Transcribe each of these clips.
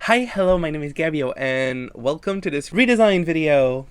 Hi, hello, my name is Gabio, and welcome to this redesign video.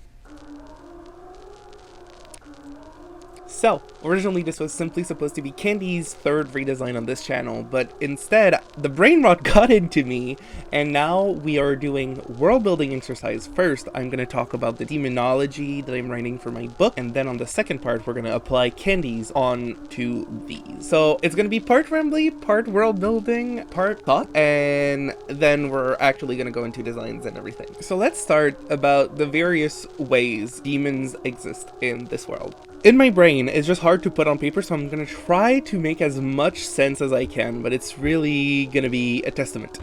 So, originally this was simply supposed to be Kandie's third redesign on this channel, but instead, the brain rot got into me, and now we are doing world building exercise. First, I'm going to talk about the demonology that I'm writing for my book, and then on the second part, we're going to apply Kandie's on to these. So, it's going to be part rambly, part world building, part thought, and then we're actually going to go into designs and everything. So let's start about the various ways demons exist in this world. In my brain, it's just hard to put on paper, so I'm gonna try to make as much sense as I can, but it's really gonna be a testament.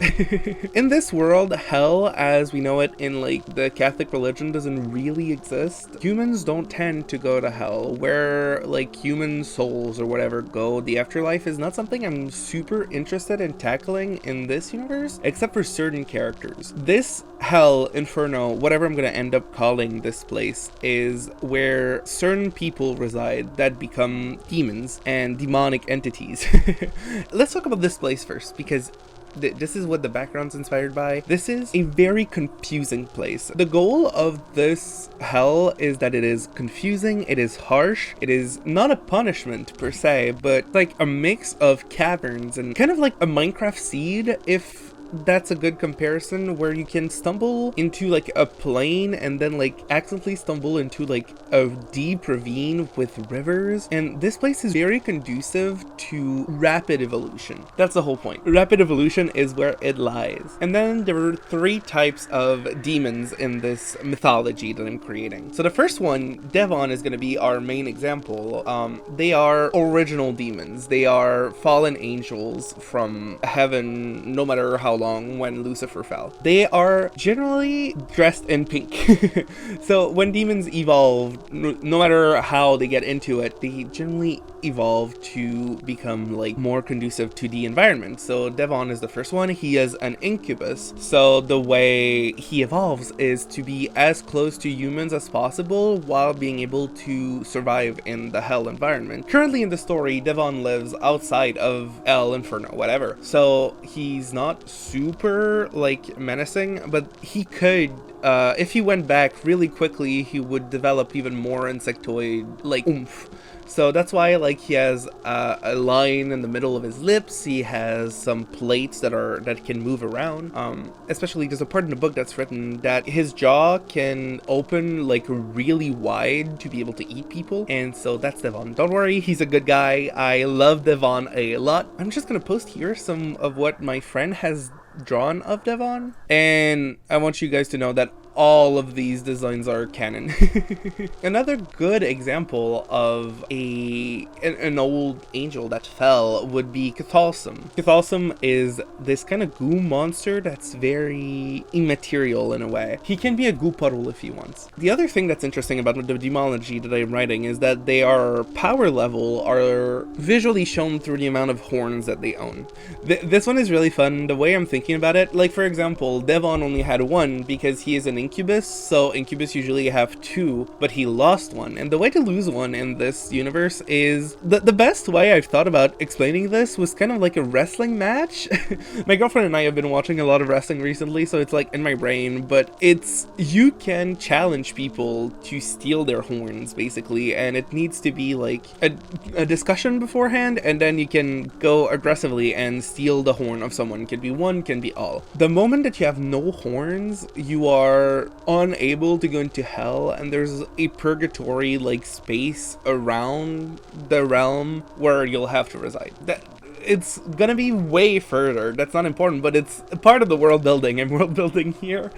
In this world, hell as we know it in like the Catholic religion doesn't really exist. Humans don't tend to go to hell. Where like human souls or whatever go, the afterlife is not something I'm super interested in tackling in this universe, except for certain characters. This hell, inferno, whatever I'm gonna end up calling this place, is where certain people reside that become demons and demonic entities. Let's talk about this place first, because this is what the background's inspired by. This is a very confusing place. The goal of this hell is that it is confusing, it is harsh, it is not a punishment per se, but like a mix of caverns and kind of like a Minecraft seed, if that's a good comparison, where you can stumble into like a plane and then like accidentally stumble into like a deep ravine with rivers. And this place is very conducive to rapid evolution. That's the whole point. Rapid evolution is where it lies. And then there are three types of demons in this mythology that I'm creating. So the first one, Devon, is going to be our main example. They are original demons. They are fallen angels from heaven, no matter how long, when Lucifer fell. They are generally dressed in pink. So when demons evolve, no matter how they get into it, they generally evolve to become like more conducive to the environment. So Devon is the first one. He is an incubus. So the way he evolves is to be as close to humans as possible while being able to survive in the hell environment. Currently in the story, Devon lives outside of El Inferno, whatever. So he's not super like menacing, but he could, if he went back really quickly, he would develop even more insectoid like oomph. So that's why like he has a line in the middle of his lips. He has some plates that can move around. Especially there's a part in the book that's written that his jaw can open like really wide to be able to eat people. And so that's Devon. Don't worry, he's a good guy. I love Devon a lot. I'm just gonna post here some of what my friend has drawn of Devon, and I want you guys to know that all of these designs are canon. Another good example of an old angel that fell would be Cathalsum. Cathalsum is this kind of goo monster that's very immaterial in a way. He can be a goo puddle if he wants. The other thing that's interesting about the demonology that I'm writing is that their power level are visually shown through the amount of horns that they own. This one is really fun. The way I'm thinking about it, like for example, Devon only had one because he is an incubus, so incubus usually have two, but he lost one. And the way to lose one in this universe is the best way I've thought about explaining this was kind of like a wrestling match. My girlfriend and I have been watching a lot of wrestling recently, so it's like in my brain, but it's, you can challenge people to steal their horns basically, and it needs to be like a discussion beforehand, and then you can go aggressively and steal the horn of someone. Can be one, can be all. The moment that you have no horns, you are unable to go into hell, and there's a purgatory like space around the realm where you'll have to reside. That it's gonna be way further. That's not important, but it's part of the world building. I'm world building here.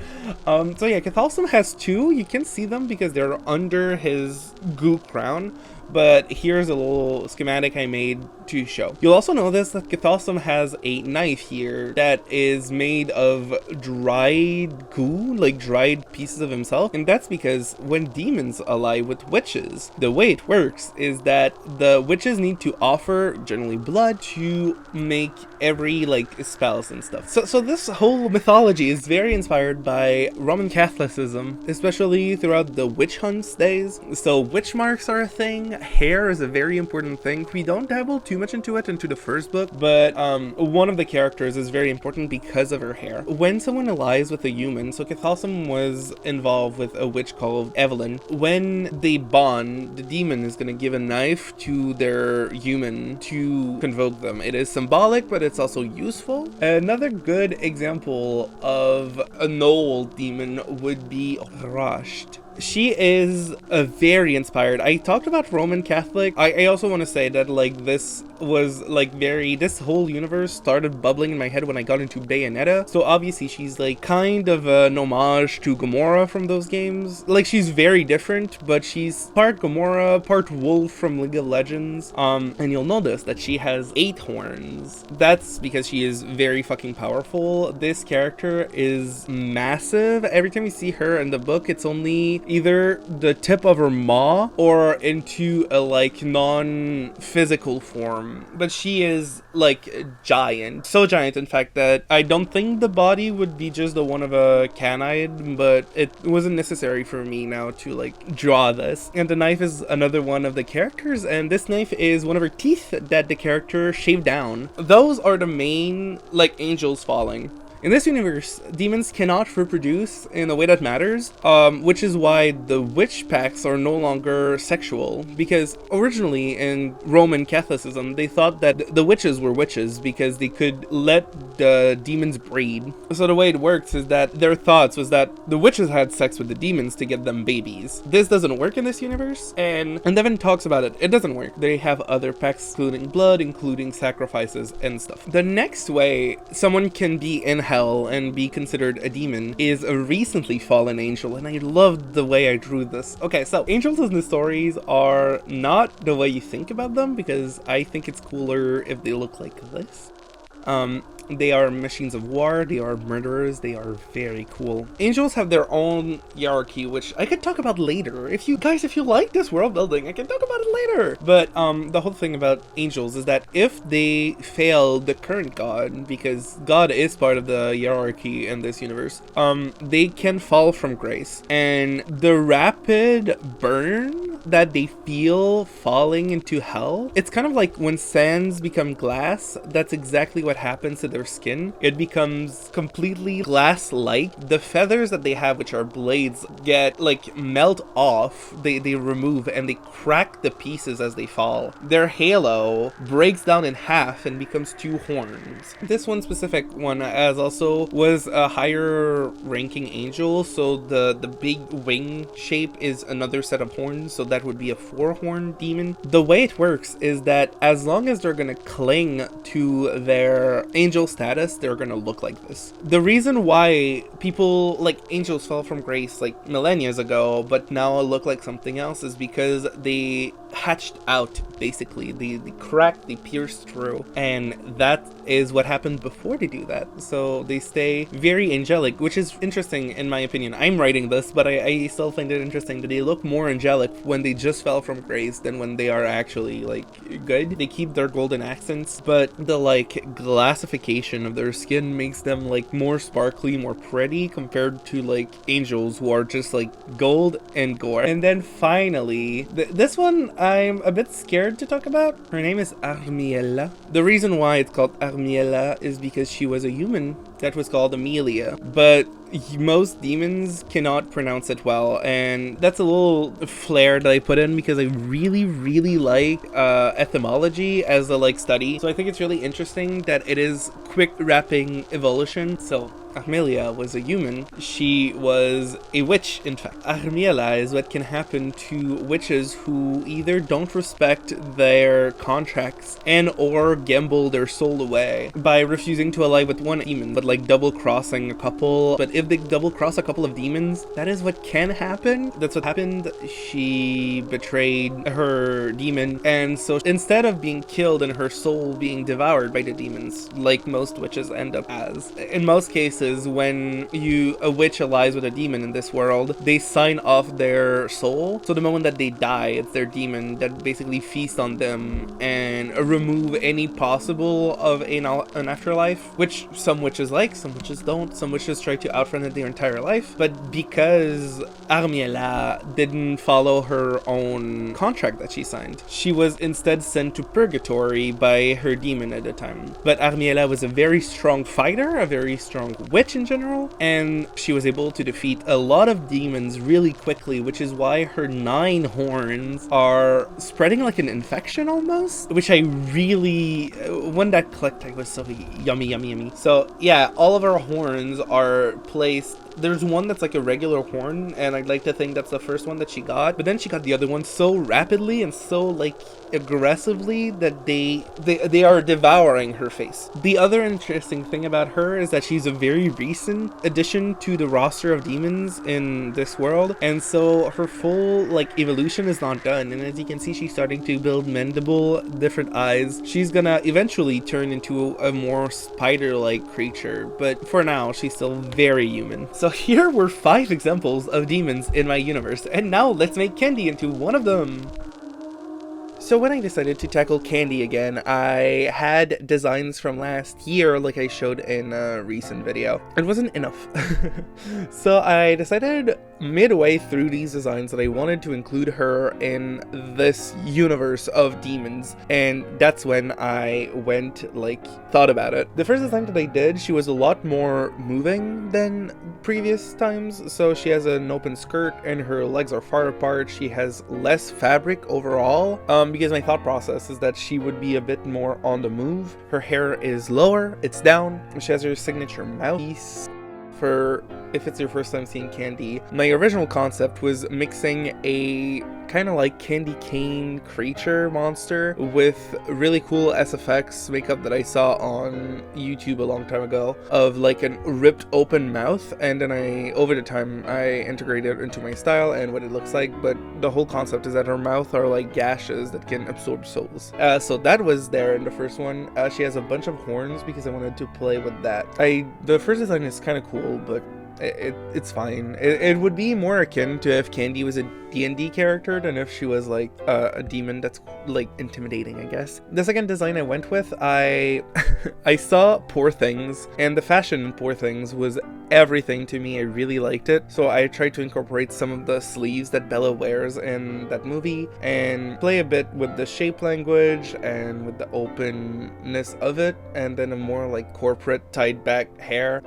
So yeah, Cathalsum has two. You can see them because they're under his goo crown. But here's a little schematic I made to show. You'll also notice that Cathalsum has a knife here that is made of dried goo, like dried pieces of himself. And that's because when demons ally with witches, the way it works is that the witches need to offer generally blood to make every like spells and stuff. So this whole mythology is very inspired by Roman Catholicism, especially throughout the witch hunts days. So witch marks are a thing. hair is a very important thing. We don't dabble too much into it into the first book, but one of the characters is very important because of her hair. When someone allies with a human, so Cathalsum was involved with a witch called Evelyn. When they bond, the demon is going to give a knife to their human to convoke them. It is symbolic, but it's also useful. Another good example of a null demon would be Rasht. She is a very inspired. I talked about Roman Catholic. I also want to say that like this was like this whole universe started bubbling in my head when I got into Bayonetta. So obviously she's like kind of an homage to Gamora from those games. Like she's very different, but she's part Gamora, part wolf from League of Legends. And you'll notice that she has 8 horns. That's because she is very fucking powerful. This character is massive. Every time you see her in the book, it's only either the tip of her maw or into a like non-physical form, but she is like giant, so giant in fact that I don't think the body would be just the one of a canide, but it wasn't necessary for me now to like draw this. And the knife is another one of the characters, and this knife is one of her teeth that the character shaved down. Those are the main like angels falling. In this universe, demons cannot reproduce in a way that matters, which is why the witch packs are no longer sexual, because originally in Roman Catholicism, they thought that the witches were witches because they could let the demons breed. So the way it works is that their thoughts was that the witches had sex with the demons to get them babies. This doesn't work in this universe, and Devin talks about it. It doesn't work. They have other packs, including blood, including sacrifices and stuff. The next way someone can be in hell and be considered a demon is a recently fallen angel, and I loved the way I drew this. Okay, so angels in the stories are not the way you think about them, because I think it's cooler if they look like this. They are machines of war, they are murderers, they are very cool. Angels have their own hierarchy, which I could talk about later. If you like this world building, I can talk about it later. But the whole thing about angels is that if they fail the current god, because God is part of the hierarchy in this universe, they can fall from grace. And the rapid burn that they feel falling into hell, it's kind of like when sands become glass. That's exactly what happens to their skin. It becomes completely glass-like. The feathers that they have, which are blades, get like melt off. They remove and they crack the pieces as they fall. Their halo breaks down in half and becomes 2 horns. This one specific one as also was a higher ranking angel, so the big wing shape is another set of horns, so that would be a 4-horn demon. The way it works is that as long as they're gonna cling to their angel status, they're gonna look like this. The reason why people like angels fell from grace like millennia ago but now look like something else is because they hatched out, basically. They cracked, they pierced through, and that is what happened before they do that. So they stay very angelic, which is interesting in my opinion. I'm writing this, but I still find it interesting that they look more angelic when they just fell from grace than when they are actually like good. They keep their golden accents, but the like glassification of their skin makes them like more sparkly, more pretty compared to like angels who are just like gold and gore. And then finally, this one I'm a bit scared to talk about. Her name is Armiella. The reason why it's called Armiella is because she was a human that was called Amelia, but most demons cannot pronounce it well, and that's a little flair that I put in because I really like etymology as a like study. So I think it's really interesting that it is quick wrapping evolution. So Armelia was a human. She was a witch, in fact. Armiella is what can happen to witches who either don't respect their contracts and or gamble their soul away by refusing to ally with one demon, but like double crossing a couple. But if they double cross a couple of demons, that is what can happen. That's what happened. She betrayed her demon, and so instead of being killed and her soul being devoured by the demons, like most witches end up as, in most cases is when a witch allies with a demon in this world, they sign off their soul. So the moment that they die, it's their demon that basically feasts on them and remove any possible of an afterlife, which some witches like, some witches don't. Some witches try to outrun it their entire life. But because Armiella didn't follow her own contract that she signed, she was instead sent to purgatory by her demon at the time. But Armiella was a very strong fighter, a very strong witch in general, and she was able to defeat a lot of demons really quickly, which is why her 9 horns are spreading like an infection almost, which I really, when that clicked, I was so yummy. So yeah, all of our horns are placed. There's one that's like a regular horn, and I'd like to think that's the first one that she got, but then she got the other one so rapidly and so like aggressively that they are devouring her face. The other interesting thing about her is that she's a very recent addition to the roster of demons in this world, and so her full like evolution is not done, and as you can see, she's starting to build mandible, different eyes. She's gonna eventually turn into a more spider-like creature, but for now she's still very human. So here were 5 examples of demons in my universe, and now let's make Kandie into one of them. So when I decided to tackle Kandie again, I had designs from last year like I showed in a recent video. It wasn't enough. So I decided midway through these designs that I wanted to include her in this universe of demons, and that's when I thought about it. The first design that I did, she was a lot more moving than previous times. So she has an open skirt and her legs are far apart. She has less fabric overall, because my thought process is that she would be a bit more on the move. Her hair is lower, it's down. She has her signature mouthpiece. For if it's your first time seeing Kandie, my original concept was mixing a kind of like candy cane creature monster with really cool SFX makeup that I saw on YouTube a long time ago of like an ripped open mouth, and then over the time I integrated it into my style and what it looks like. But the whole concept is that her mouth are like gashes that can absorb souls. So that was there in the first one. She has a bunch of horns because I wanted to play with that. The first design is kind of cool, but it's fine. It would be more akin to if Kandie was a D&D character than if she was like a demon that's like intimidating, I guess. The second design I went with, I saw Poor Things, and the fashion in Poor Things was everything to me. I really liked it, so I tried to incorporate some of the sleeves that Bella wears in that movie and play a bit with the shape language and with the openness of it, and then a more like corporate tied back hair.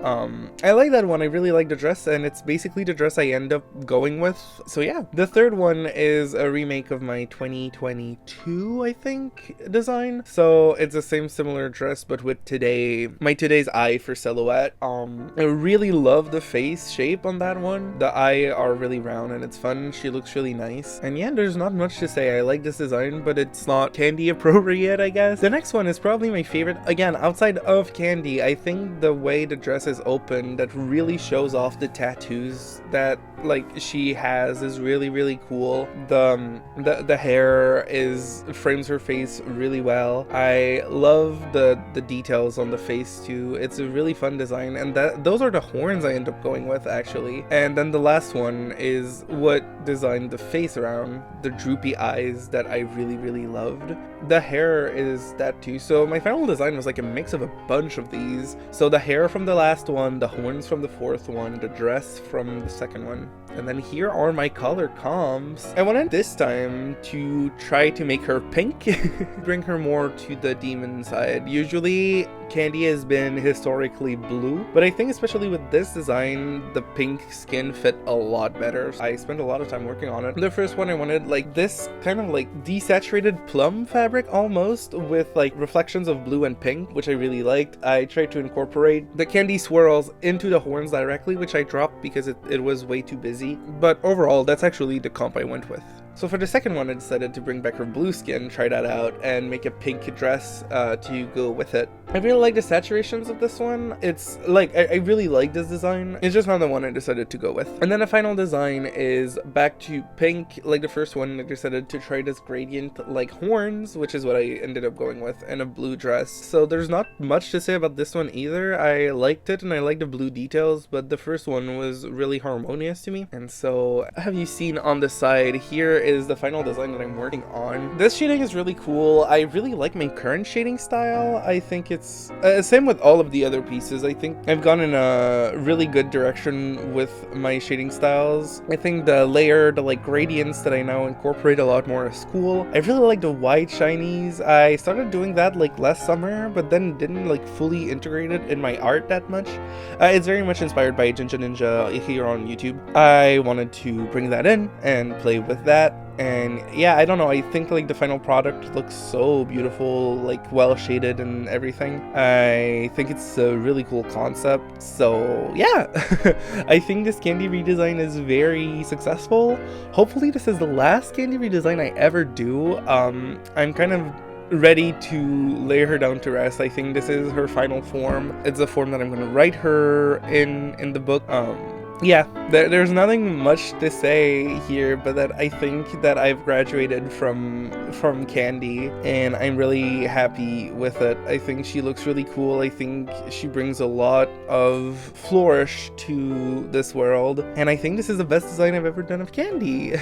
I like that one. I really like the dress, and it's basically the dress I end up going with. So yeah, the third one is a remake of my 2022, I think, design. So it's the same similar dress, but with today's eye for silhouette. I really love the face shape on that one. The eye are really round and it's fun. She looks really nice. And yeah, there's not much to say. I like this design, but it's not Kandie appropriate, I guess. The next one is probably my favorite. Again, outside of Kandie, I think the way the dress is open, that really shows off the tattoos that like she has, is really cool. The hair frames her face really well. I love the details on the face too. It's a really fun design, and those are the horns I end up going with actually. And then the last one is what designed the face around, the droopy eyes that I really loved. The hair is that too. So my final design was like a mix of a bunch of these. So the hair from the last one, the horns from the fourth one, the dress from the second one. And then here are my color comps. I wanted this time to try to make her pink, bring her more to the demon side. Usually Kandie has been historically blue, but I think especially with this design, the pink skin fit a lot better. I spent a lot of time working on it. The first one I wanted like this kind of like desaturated plum fabric almost, with like reflections of blue and pink, which I really liked. I tried to incorporate the Kandie swirls into the horns directly, which I dropped because it was way too busy. But overall, that's actually the comp I went with. So for the second one, I decided to bring back her blue skin, try that out, and make a pink dress to go with it. I really like the saturations of this one. It's like, I really like this design. It's just not the one I decided to go with. And then the final design is back to pink, like the first one. I decided to try this gradient like horns, which is what I ended up going with, and a blue dress. So there's not much to say about this one either. I liked it and I liked the blue details, but the first one was really harmonious to me. And so have you seen on the side, here is the final design that I'm working on. This shading is really cool. I really like my current shading style. I think it's same with all of the other pieces. I think I've gone in a really good direction with my shading styles. I think the like gradients that I now incorporate a lot more is cool. I really like the white shinies. I started doing that like last summer, but then didn't like fully integrate it in my art that much. It's very much inspired by Jinja Ninja here on YouTube. I wanted to bring that in and play with that. And yeah, I don't know, I think like the final product looks so beautiful, like well shaded and everything. I think it's a really cool concept. So yeah, I think this Kandie redesign is very successful. Hopefully this is the last Kandie redesign I ever do. I'm kind of ready to lay her down to rest. I think this is her final form. It's a form that I'm going to write her in the book. Yeah, there's nothing much to say here, but that I think that I've graduated from Kandie, and I'm really happy with it. I think she looks really cool. I think she brings a lot of flourish to this world, and I think this is the best design I've ever done of Kandie.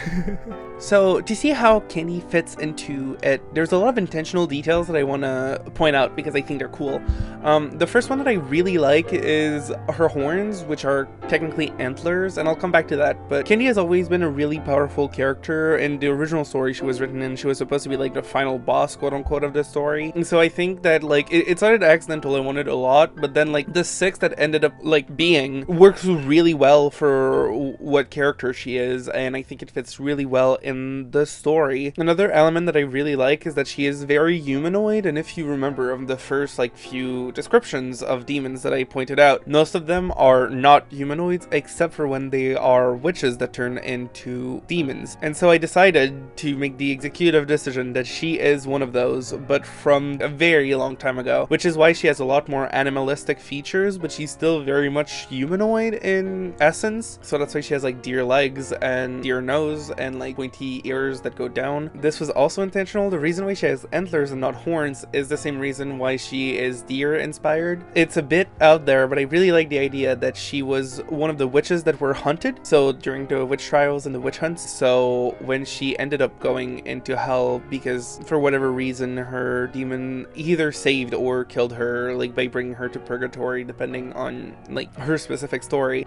So to see how Kandie fits into it, there's a lot of intentional details that I want to point out because I think they're cool. The first one that I really like is her horns, which are technically antlers, and I'll come back to that. But Kandie has always been a really powerful character. In the original story she was written in, she was supposed to be like the final boss, quote unquote, of the story. And so I think that like it started accidental. I wanted a lot, but then like the 6 that ended up like being works really well for what character she is, and I think it fits really well in the story. Another element that I really like is that she is very humanoid, and if you remember of the first like few descriptions of demons that I pointed out, most of them are not humanoids except for when they are witches that turn into demons. And so I decided to make the executive decision that she is one of those, but from a very long time ago, which is why she has a lot more animalistic features, but she's still very much humanoid in essence. So that's why she has like deer legs and deer nose and like pointy ears that go down. This was also intentional. The reason why she has antlers and not horns is the same reason why she is deer inspired. It's a bit out there, but I really like the idea that she was one of the witches that were hunted, so during the witch trials and the witch hunts. So when she ended up going into hell because for whatever reason her demon either saved or killed her, like by bringing her to purgatory depending on like her specific story,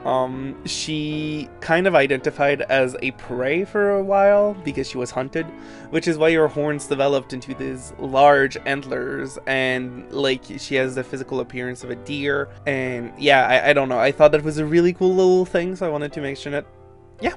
she kind of identified as a prey for a while because she was hunted, which is why her horns developed into these large antlers, and like she has the physical appearance of a deer. And yeah, I don't know, I thought that was a really cool little thing, so I wanted to mention it. Yeah,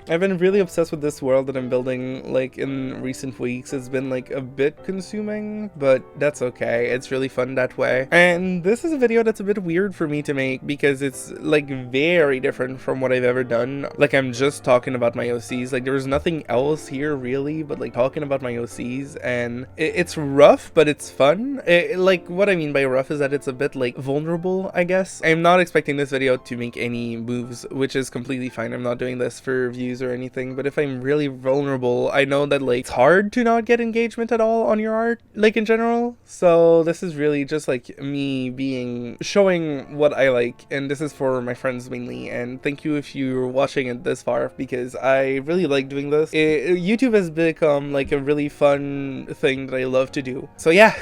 I've been really obsessed with this world that I'm building like in recent weeks. It's been like a bit consuming, but that's okay. It's really fun that way. And this is a video that's a bit weird for me to make because it's like very different from what I've ever done. Like I'm just talking about my OCs. Like there's nothing else here really but like talking about my OCs, and it's rough but it's fun. Like what I mean by rough is that it's a bit like vulnerable, I guess. I'm not expecting this video to make any moves, which is completely fine. I'm not doing this for views or anything, but if I'm really vulnerable, I know that like it's hard to not get engagement at all on your art, like in general. So this is really just like me showing what I like, and this is for my friends mainly. And thank you if you're watching it this far, because I really like doing this. YouTube has become like a really fun thing that I love to do. So yeah,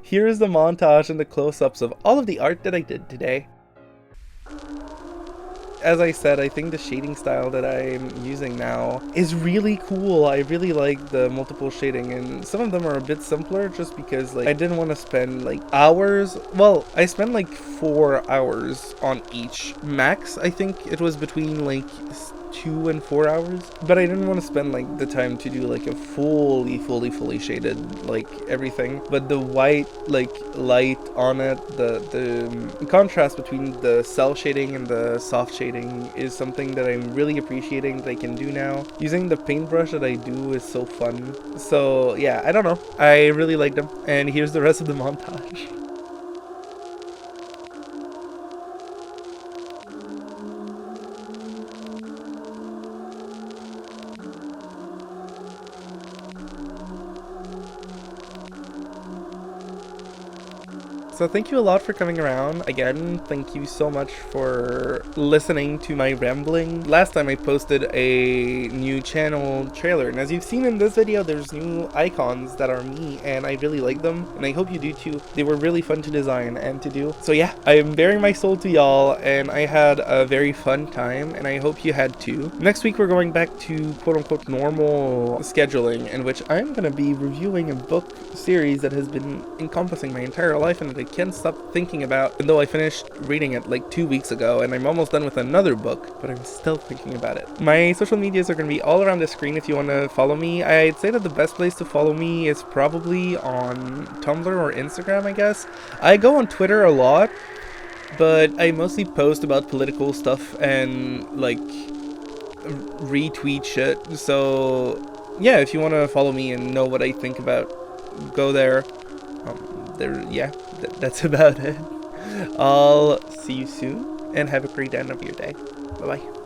here's the montage and the close-ups of all of the art that I did today. As I said, I think the shading style that I'm using now is really cool. I really like the multiple shading, and some of them are a bit simpler just because like I didn't want to spend like hours. Well, I spent like 4 hours on each max. I think it was between like 2 and 4 hours, but I didn't want to spend like the time to do like a fully shaded like everything. But the white like light on it, the contrast between the cell shading and the soft shading is something that I'm really appreciating that I can do now. Using the paintbrush that I do is so fun. So yeah, I don't know, I really like them, and here's the rest of the montage. So thank you a lot for coming around. Again, thank you so much for listening to my rambling. Last time I posted a new channel trailer, and as you've seen in this video, there's new icons that are me, and I really like them, and I hope you do too. They were really fun to design and to do. So yeah, I am bearing my soul to y'all, and I had a very fun time, and I hope you had too. Next week we're going back to quote-unquote normal scheduling, in which I'm going to be reviewing a book series that has been encompassing my entire life and that I can't stop thinking about, even though I finished reading it like 2 weeks ago, and I'm almost done with another book, but I'm still thinking about it. My social medias are going to be all around the screen if you want to follow me. I'd say that the best place to follow me is probably on Tumblr or Instagram, I guess. I go on Twitter a lot, but I mostly post about political stuff and like retweet shit. So yeah, if you want to follow me and know what I think about, go there. Yeah, that's about it. I'll see you soon, and have a great end of your day. Bye bye.